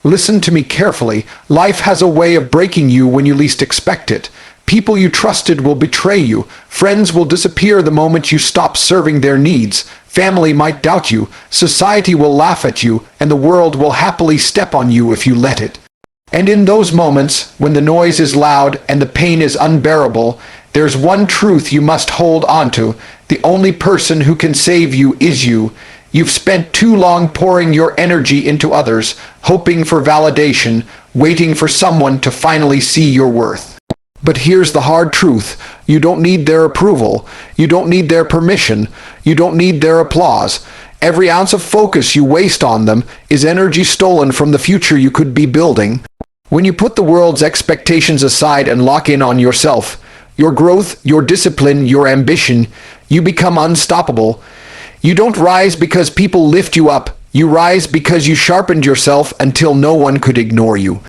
Listen to me carefully. Life has a way of breaking you when you least expect it. People you trusted will betray you. Friends will disappear the moment you stop serving their needs. Family might doubt you. Society will laugh at you, and the world will happily step on you if you let it. And in those moments, when the noise is loud and the pain is unbearable, there's one truth you must hold onto. The only person who can save you is you. You've spent too long pouring your energy into others, hoping for validation, waiting for someone to finally see your worth. But here's the hard truth. You don't need their approval. You don't need their permission. You don't need their applause. Every ounce of focus you waste on them is energy stolen from the future you could be building. When you put the world's expectations aside and lock in on yourself, your growth, your discipline, your ambition, you become unstoppable. You don't rise because people lift you up. You rise because you sharpened yourself until no one could ignore you.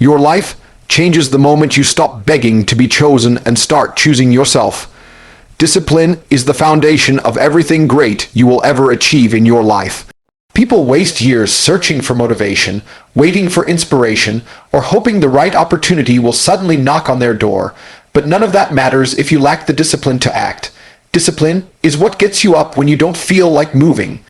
Your life changes the moment you stop begging to be chosen and start choosing yourself. Discipline is the foundation of everything great you will ever achieve in your life. People waste years searching for motivation, waiting for inspiration, or hoping the right opportunity will suddenly knock on their door. But none of that matters if you lack the discipline to act. Discipline is what gets you up when you don't feel like moving.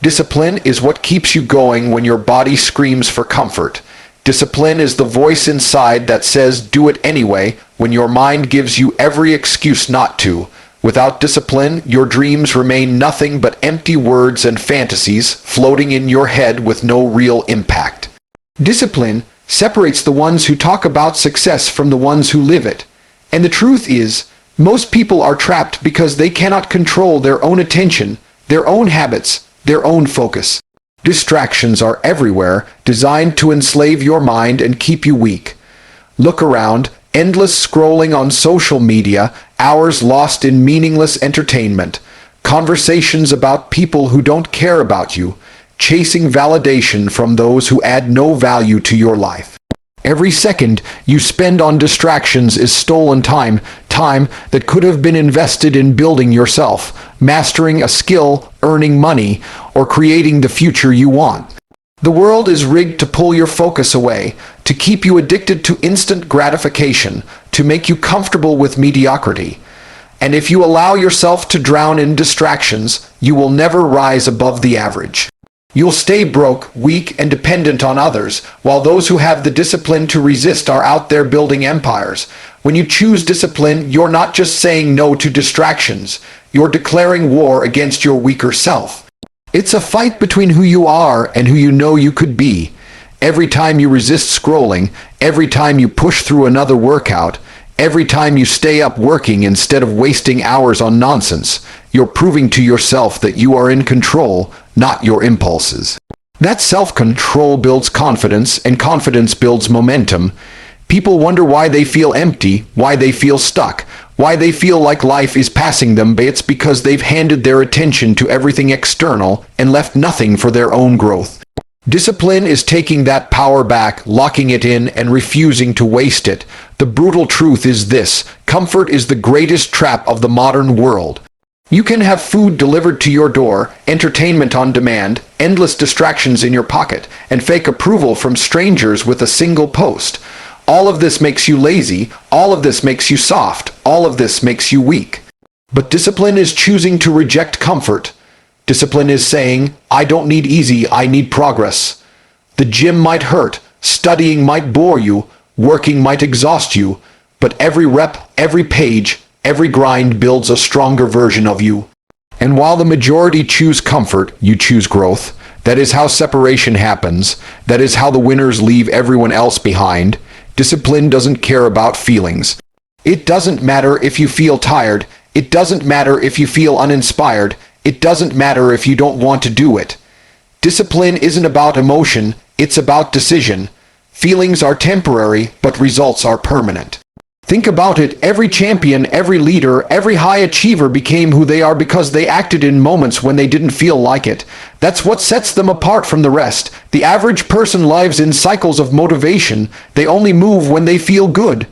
Discipline is what keeps you going when your body screams for comfort. Discipline is the voice inside that says do it anyway when your mind gives you every excuse not to. Without discipline, your dreams remain nothing but empty words and fantasies floating in your head with no real impact. Discipline separates the ones who talk about success from the ones who live it. And the truth is, most people are trapped because they cannot control their own attention, their own habits, their own focus. Distractions are everywhere, designed to enslave your mind and keep you weak. Look around, endless scrolling on social media, hours lost in meaningless entertainment, conversations about people who don't care about you, chasing validation from those who add no value to your life. Every second you spend on distractions is stolen time, time that could have been invested in building yourself, mastering a skill, earning money, or creating the future you want. The world is rigged to pull your focus away, to keep you addicted to instant gratification, to make you comfortable with mediocrity. And if you allow yourself to drown in distractions, you will never rise above the average. You'll stay broke, weak, and dependent on others, while those who have the discipline to resist are out there building empires. When you choose discipline, you're not just saying no to distractions. You're declaring war against your weaker self. It's a fight between who you are and who you know you could be. Every time you resist scrolling, every time you push through another workout, every time you stay up working instead of wasting hours on nonsense, you're proving to yourself that you are in control, not your impulses. That self-control builds confidence, and confidence builds momentum. People wonder why they feel empty, why they feel stuck, why they feel like life is passing them, but it's because they've handed their attention to everything external and left nothing for their own growth. Discipline is taking that power back, locking it in, and refusing to waste it. The brutal truth is this: comfort is the greatest trap of the modern world. You can have food delivered to your door, entertainment on demand, endless distractions in your pocket, and fake approval from strangers with a single post. All of this makes you lazy, all of this makes you soft, all of this makes you weak. But discipline is choosing to reject comfort. Discipline is saying, I don't need easy, I need progress. The gym might hurt, studying might bore you, working might exhaust you, but every rep, every page, every grind builds a stronger version of you. And while the majority choose comfort, you choose growth. That is how separation happens. That is how the winners leave everyone else behind. Discipline doesn't care about feelings. It doesn't matter if you feel tired. It doesn't matter if you feel uninspired. It doesn't matter if you don't want to do it. Discipline isn't about emotion, it's about decision. Feelings are temporary, but results are permanent. Think about it, every champion, every leader, every high achiever became who they are because they acted in moments when they didn't feel like it. That's what sets them apart from the rest. The average person lives in cycles of motivation. They only move when they feel good.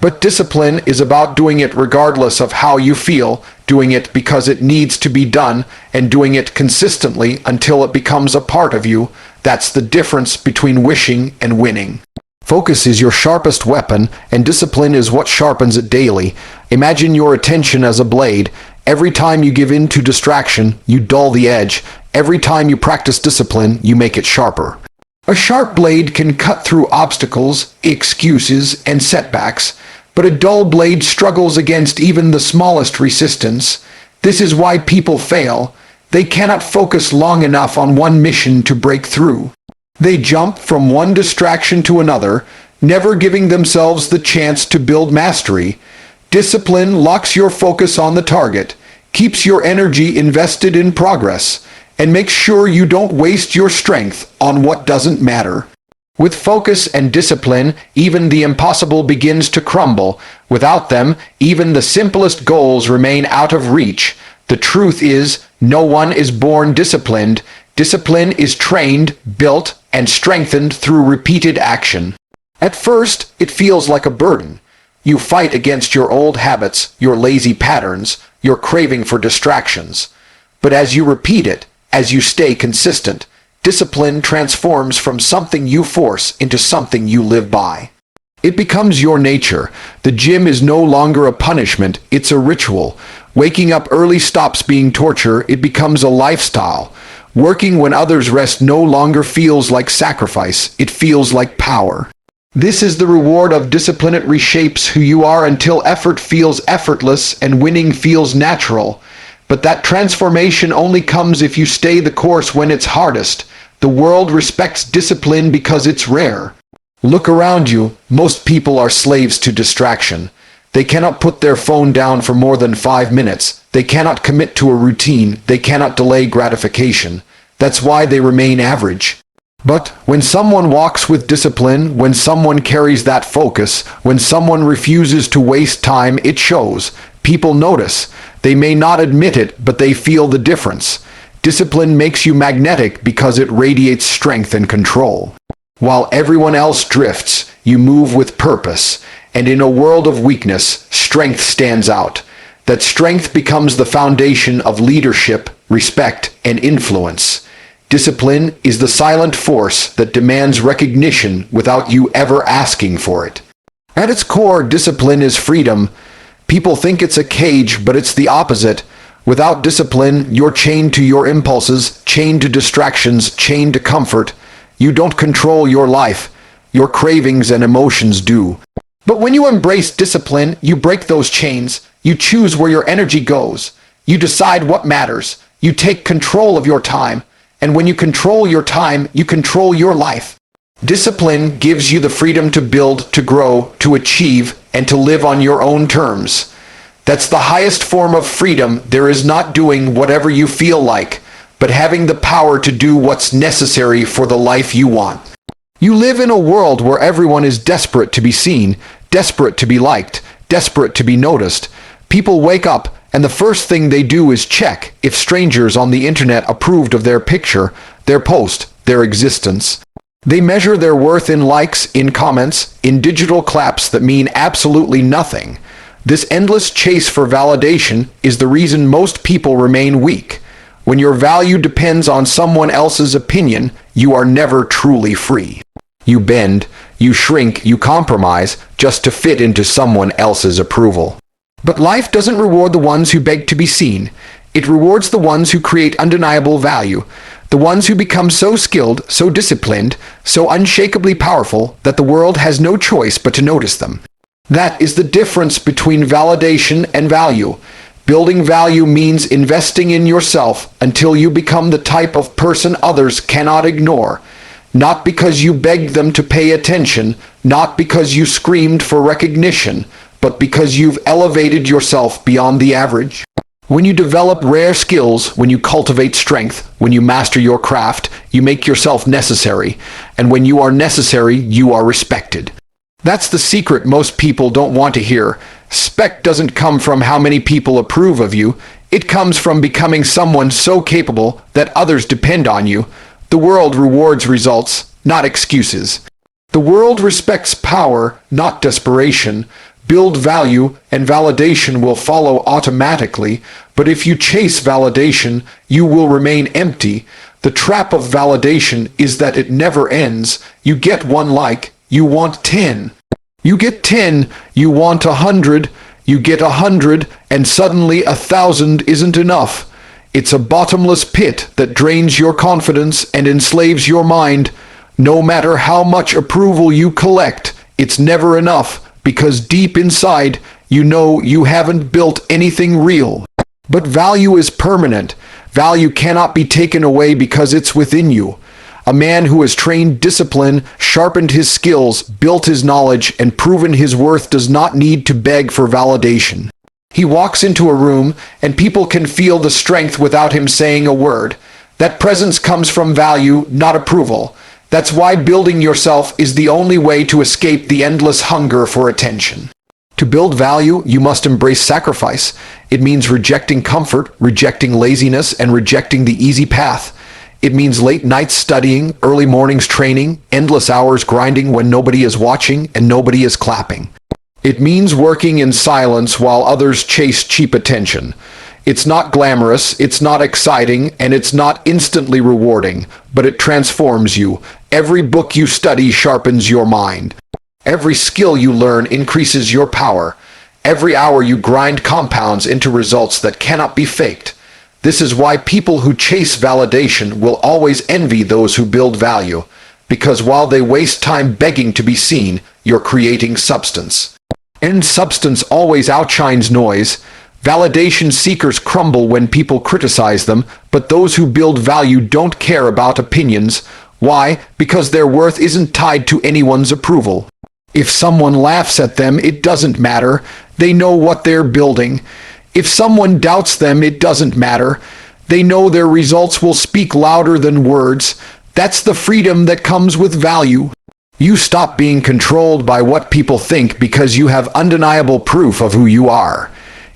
But discipline is about doing it regardless of how you feel, doing it because it needs to be done, and doing it consistently until it becomes a part of you. That's the difference between wishing and winning. Focus is your sharpest weapon, and discipline is what sharpens it daily. Imagine your attention as a blade. Every time you give in to distraction, you dull the edge. Every time you practice discipline, you make it sharper. A sharp blade can cut through obstacles, excuses, and setbacks, but a dull blade struggles against even the smallest resistance. This is why people fail. They cannot focus long enough on one mission to break through. They jump from one distraction to another, never giving themselves the chance to build mastery. Discipline locks your focus on the target, keeps your energy invested in progress, and makes sure you don't waste your strength on what doesn't matter. With focus and discipline, even the impossible begins to crumble. Without them, even the simplest goals remain out of reach. The truth is, no one is born disciplined. Discipline is trained, built, and strengthened through repeated action. At first, it feels like a burden. You fight against your old habits, your lazy patterns, your craving for distractions. But as you repeat it, as you stay consistent, discipline transforms from something you force into something you live by. It becomes your nature. The gym is no longer a punishment, it's a ritual. Waking up early stops being torture, it becomes a lifestyle. Working when others rest no longer feels like sacrifice, it feels like power. This is the reward of discipline. It reshapes who you are until effort feels effortless and winning feels natural. But that transformation only comes if you stay the course when it's hardest. The world respects discipline because it's rare. Look around you, most people are slaves to distraction. They cannot put their phone down for more than 5 minutes. They cannot commit to a routine. They cannot delay gratification. That's why they remain average. But when someone walks with discipline, when someone carries that focus, when someone refuses to waste time, it shows. People notice. They may not admit it, but they feel the difference. Discipline makes you magnetic because it radiates strength and control. While everyone else drifts, you move with purpose. And in a world of weakness, strength stands out. That strength becomes the foundation of leadership, respect, and influence. Discipline is the silent force that demands recognition without you ever asking for it. At its core, discipline is freedom. People think it's a cage, but it's the opposite. Without discipline, you're chained to your impulses, chained to distractions, chained to comfort. You don't control your life. Your cravings and emotions do. But when you embrace discipline, you break those chains. You choose where your energy goes. You decide what matters. You take control of your time. And when you control your time, you control your life. Discipline gives you the freedom to build, to grow, to achieve, and to live on your own terms. That's the highest form of freedom. There is not doing whatever you feel like, but having the power to do what's necessary for the life you want. You live in a world where everyone is desperate to be seen, desperate to be liked, desperate to be noticed. People wake up, and the first thing they do is check if strangers on the internet approved of their picture, their post, their existence. They measure their worth in likes, in comments, in digital claps that mean absolutely nothing. This endless chase for validation is the reason most people remain weak. When your value depends on someone else's opinion, you are never truly free. You bend, you shrink, you compromise just to fit into someone else's approval. But life doesn't reward the ones who beg to be seen. It rewards the ones who create undeniable value, the ones who become so skilled, so disciplined, so unshakably powerful that the world has no choice but to notice them. That is the difference between validation and value. Building value means investing in yourself until you become the type of person others cannot ignore. Not because you begged them to pay attention, not because you screamed for recognition, but because you've elevated yourself beyond the average. When you develop rare skills, when you cultivate strength, when you master your craft, you make yourself necessary. And when you are necessary, you are respected. That's the secret most people don't want to hear. Respect doesn't come from how many people approve of you. It comes from becoming someone so capable that others depend on you. The world rewards results, not excuses. The world respects power, not desperation. Build value, and validation will follow automatically. But if you chase validation, you will remain empty. The trap of validation is that it never ends. You get one like, you want 10. You get 10, you want 100, you get 100, and suddenly 1,000 isn't enough. It's a bottomless pit that drains your confidence and enslaves your mind. No matter how much approval you collect, it's never enough, because deep inside, you know you haven't built anything real. But value is permanent. Value cannot be taken away because it's within you. A man who has trained discipline, sharpened his skills, built his knowledge, and proven his worth does not need to beg for validation. He walks into a room, and people can feel the strength without him saying a word. That presence comes from value, not approval. That's why building yourself is the only way to escape the endless hunger for attention. To build value, you must embrace sacrifice. It means rejecting comfort, rejecting laziness, and rejecting the easy path. It means late nights studying, early mornings training, endless hours grinding when nobody is watching and nobody is clapping. It means working in silence while others chase cheap attention. It's not glamorous, it's not exciting, and it's not instantly rewarding, but it transforms you. Every book you study sharpens your mind. Every skill you learn increases your power. Every hour you grind compounds into results that cannot be faked. This is why people who chase validation will always envy those who build value, because while they waste time begging to be seen, you're creating substance. And substance always outshines noise. Validation seekers crumble when people criticize them, but those who build value don't care about opinions. Why? Because their worth isn't tied to anyone's approval. If someone laughs at them, it doesn't matter. They know what they're building. If someone doubts them, it doesn't matter. They know their results will speak louder than words. That's the freedom that comes with value. You stop being controlled by what people think because you have undeniable proof of who you are.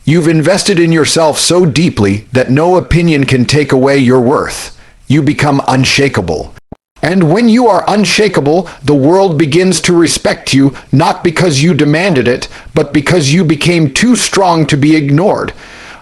You've invested in yourself so deeply that no opinion can take away your worth. You become unshakable. And when you are unshakable, the world begins to respect you, not because you demanded it, but because you became too strong to be ignored.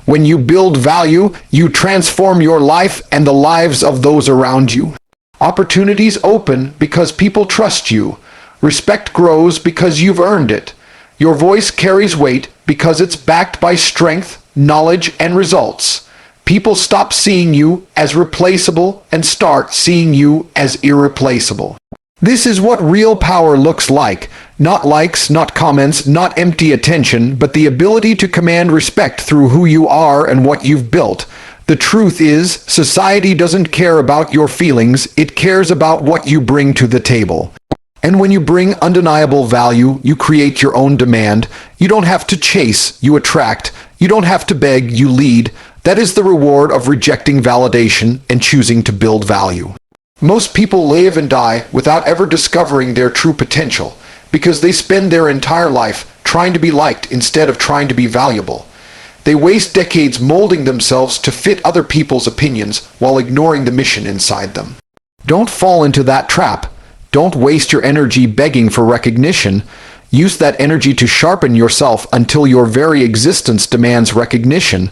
When you build value, you transform your life and the lives of those around you. Opportunities open because people trust you. Respect grows because you've earned it. Your voice carries weight because it's backed by strength, knowledge, and results. People stop seeing you as replaceable and start seeing you as irreplaceable. This is what real power looks like. Not likes, not comments, not empty attention, but the ability to command respect through who you are and what you've built. The truth is, society doesn't care about your feelings, it cares about what you bring to the table. And when you bring undeniable value, you create your own demand. You don't have to chase, you attract. You don't have to beg, you lead. That is the reward of rejecting validation and choosing to build value. Most people live and die without ever discovering their true potential because they spend their entire life trying to be liked instead of trying to be valuable. They waste decades molding themselves to fit other people's opinions while ignoring the mission inside them. Don't fall into that trap. Don't waste your energy begging for recognition. Use that energy to sharpen yourself until your very existence demands recognition.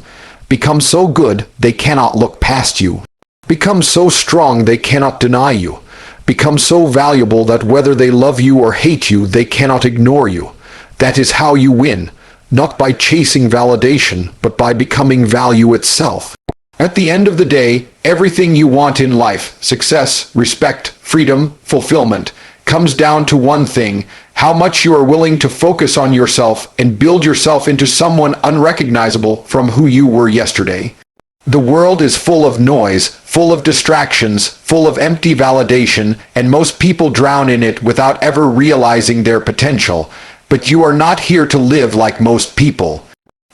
Become so good they cannot look past you. Become so strong they cannot deny you. Become so valuable that whether they love you or hate you, they cannot ignore you. That is how you win, not by chasing validation, but by becoming value itself. At the end of the day, everything you want in life, success, respect, freedom, fulfillment, comes down to one thing: how much you are willing to focus on yourself and build yourself into someone unrecognizable from who you were yesterday. The world is full of noise, full of distractions, full of empty validation, and most people drown in it without ever realizing their potential. But you are not here to live like most people.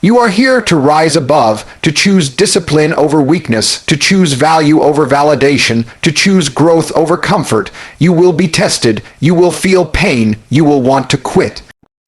You are here to rise above, to choose discipline over weakness, to choose value over validation, to choose growth over comfort. You will be tested, you will feel pain, you will want to quit.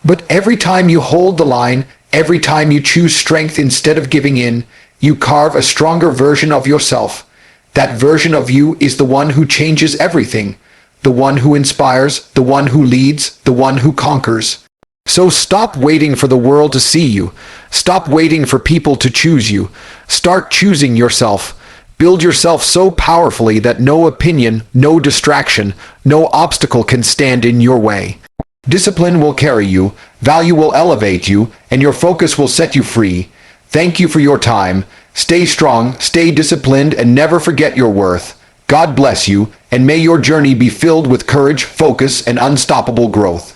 But every time you hold the line, every time you choose strength instead of giving in, you carve a stronger version of yourself. That version of you is the one who changes everything, the one who inspires, the one who leads, the one who conquers. So stop waiting for the world to see you. Stop waiting for people to choose you. Start choosing yourself. Build yourself so powerfully that no opinion, no distraction, no obstacle can stand in your way. Discipline will carry you, value will elevate you, and your focus will set you free. Thank you for your time. Stay strong, stay disciplined, and never forget your worth. God bless you, and may your journey be filled with courage, focus, and unstoppable growth.